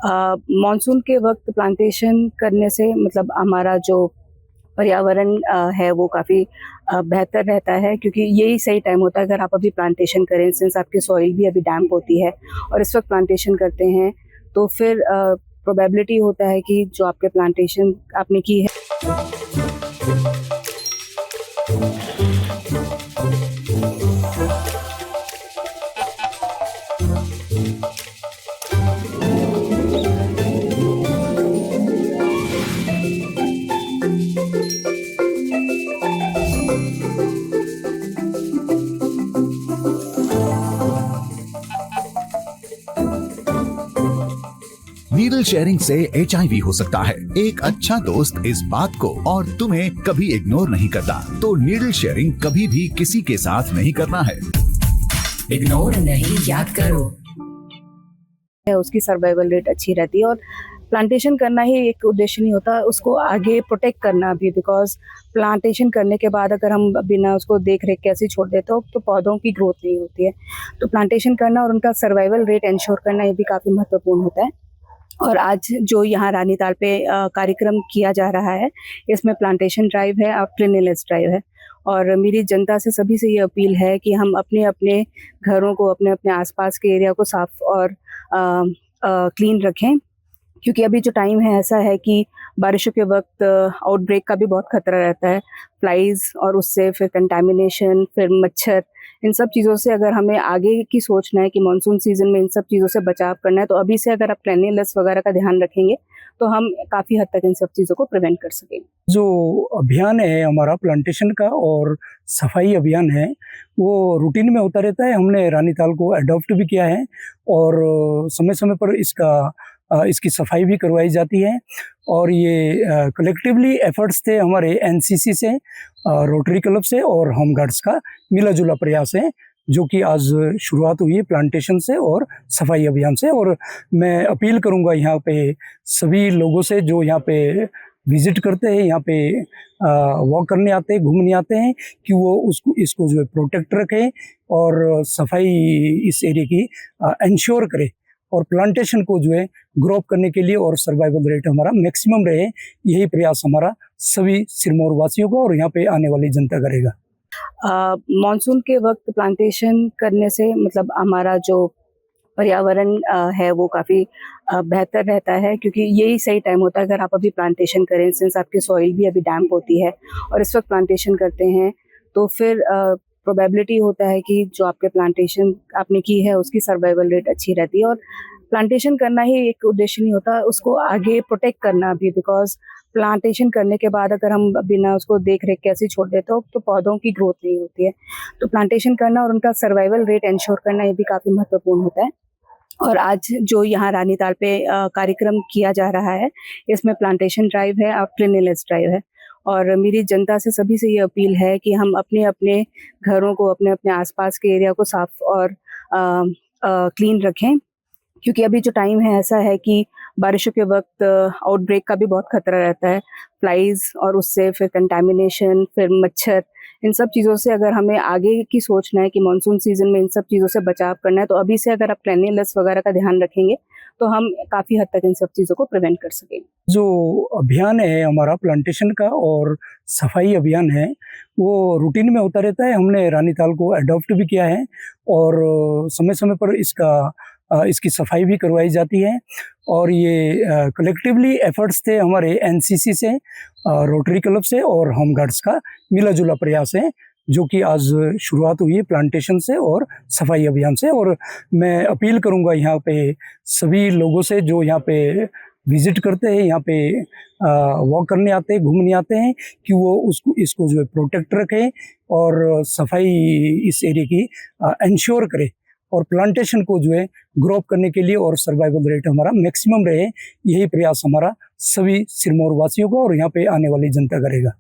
Monsoon के वक्त plantation करने से मतलब हमारा जो पर्यावरण है वो काफ़ी बेहतर रहता है, क्योंकि यही सही टाइम होता है अगर आप अभी प्लांटेशन करें, सिंस आपकी सॉइल भी अभी डैम्प होती है और इस वक्त प्लांटेशन करते हैं तो फिर प्रोबेबिलिटी होता है कि जो आपके प्लांटेशन आपने की है। नीडल शेयरिंग से HIV हो सकता है। एक अच्छा दोस्त इस बात को और तुम्हें कभी इग्नोर नहीं करता, तो नीडल शेयरिंग कभी भी किसी के साथ नहीं करना है। इग्नोर नहीं, याद करो। उसकी सर्वाइवल रेट अच्छी रहती है और प्लांटेशन करना ही एक उद्देश्य नहीं होता, उसको आगे प्रोटेक्ट करना भी, बिकॉज प्लांटेशन करने के बाद अगर हम बिना उसको देख रेख कैसे छोड़ देते हो तो पौधों की ग्रोथ नहीं होती है। तो प्लांटेशन करना और उनका सर्वाइवल रेट इंश्योर करना ये भी काफ़ी महत्वपूर्ण होता है। और आज जो यहाँ रानीताल पे कार्यक्रम किया जा रहा है, इसमें प्लांटेशन ड्राइव है और क्लीनलीनेस ड्राइव है। और मेरी जनता से सभी से ये अपील है कि हम अपने अपने घरों को, अपने अपने आसपास के एरिया को साफ और क्लीन रखें, क्योंकि अभी जो टाइम है ऐसा है कि बारिशों के वक्त आउटब्रेक का भी बहुत खतरा रहता है, फ्लाइज और उससे फिर कंटामिनेशन, फिर मच्छर, इन सब चीज़ों से अगर हमें आगे की सोचना है कि मानसून सीजन में इन सब चीज़ों से बचाव करना है, तो अभी से अगर आप क्लीनलीनेस वगैरह का ध्यान रखेंगे तो हम काफ़ी हद तक इन सब चीज़ों को प्रिवेंट कर सकेंगे। जो अभियान है हमारा प्लांटेशन का और सफाई अभियान है, वो रूटीन में होता रहता है। हमने रानीताल को अडॉप्ट भी किया है और समय समय पर इसकी सफाई भी करवाई जाती है। और ये कलेक्टिवली एफर्ट्स थे हमारे एनसीसी से, रोटरी क्लब से और होम गार्ड्स का मिला जुला प्रयास है, जो कि आज शुरुआत हुई है प्लांटेशन से और सफाई अभियान से। और मैं अपील करूंगा यहाँ पे सभी लोगों से जो यहाँ पे विजिट करते हैं, यहाँ पे वॉक करने आते हैं, घूमने आते हैं, कि वो इसको जो है प्रोटेक्ट रखें और सफाई इस एरिया की इंश्योर करें और प्लांटेशन को जो है ग्रो अप करने के लिए और सर्वाइवल रेट हमारा मैक्सिमम रहे, यही प्रयास हमारा सभी सिरमौर वासियों का और यहाँ पे आने वाली जनता करेगा। मानसून के वक्त प्लांटेशन करने से मतलब हमारा जो पर्यावरण है वो काफ़ी बेहतर रहता है, क्योंकि यही सही टाइम होता है अगर आप अभी प्लांटेशन करें, सिंस आपकी सॉइल भी अभी डैम्प होती है और इस वक्त प्लांटेशन करते हैं तो फिर प्रोबेबिलिटी होता है कि जो आपके प्लांटेशन आपने की है उसकी सर्वाइवल रेट अच्छी रहती है। और प्लांटेशन करना ही एक उद्देश्य नहीं होता, उसको आगे प्रोटेक्ट करना भी, बिकॉज प्लांटेशन करने के बाद अगर हम बिना उसको देख रेख कैसे छोड़ देते हो तो पौधों की ग्रोथ नहीं होती है। तो प्लांटेशन करना और उनका सर्वाइवल रेट इंश्योर करना ये भी काफ़ी महत्वपूर्ण होता है। और आज जो यहाँ रानीताल पे कार्यक्रम किया जा रहा है, इसमें प्लांटेशन ड्राइव है और क्लीनलीनेस ड्राइव है। और मेरी जनता से सभी से ये अपील है कि हम अपने अपने घरों को, अपने अपने आसपास के एरिया को साफ और क्लीन रखें, क्योंकि अभी जो टाइम है ऐसा है कि बारिशों के वक्त आउटब्रेक का भी बहुत खतरा रहता है, फ्लाइज और उससे फिर कंटामिनेशन, फिर मच्छर, इन सब चीज़ों से अगर हमें आगे की सोचना है कि मानसून सीजन में इन सब चीज़ों से बचाव करना है, तो अभी से अगर आप क्लीनलीनेस वगैरह का ध्यान रखेंगे तो हम काफ़ी हद तक इन सब चीज़ों को प्रिवेंट कर सकेंगे। जो अभियान है हमारा प्लांटेशन का और सफाई अभियान है, वो रूटीन में होता रहता है। हमने रानीताल को अडॉप्ट भी किया है और समय समय पर इसकी सफाई भी करवाई जाती है। और ये कलेक्टिवली एफर्ट्स थे हमारे एनसीसी से, रोटरी क्लब से और होम गार्ड्स का मिला जुला प्रयास है, जो कि आज शुरुआत हुई है प्लांटेशन से और सफाई अभियान से। और मैं अपील करूंगा यहाँ पे सभी लोगों से जो यहाँ पे विजिट करते हैं, यहाँ पे वॉक करने आते हैं, घूमने आते हैं, कि वो इसको जो है प्रोटेक्ट रखें और सफाई इस एरिया की इंश्योर करें और प्लांटेशन को जो है ग्रो अप करने के लिए और सर्वाइवल रेट हमारा मैक्सिमम रहे, यही प्रयास हमारा सभी सिरमौर वासियों का और यहाँ पे आने वाली जनता करेगा।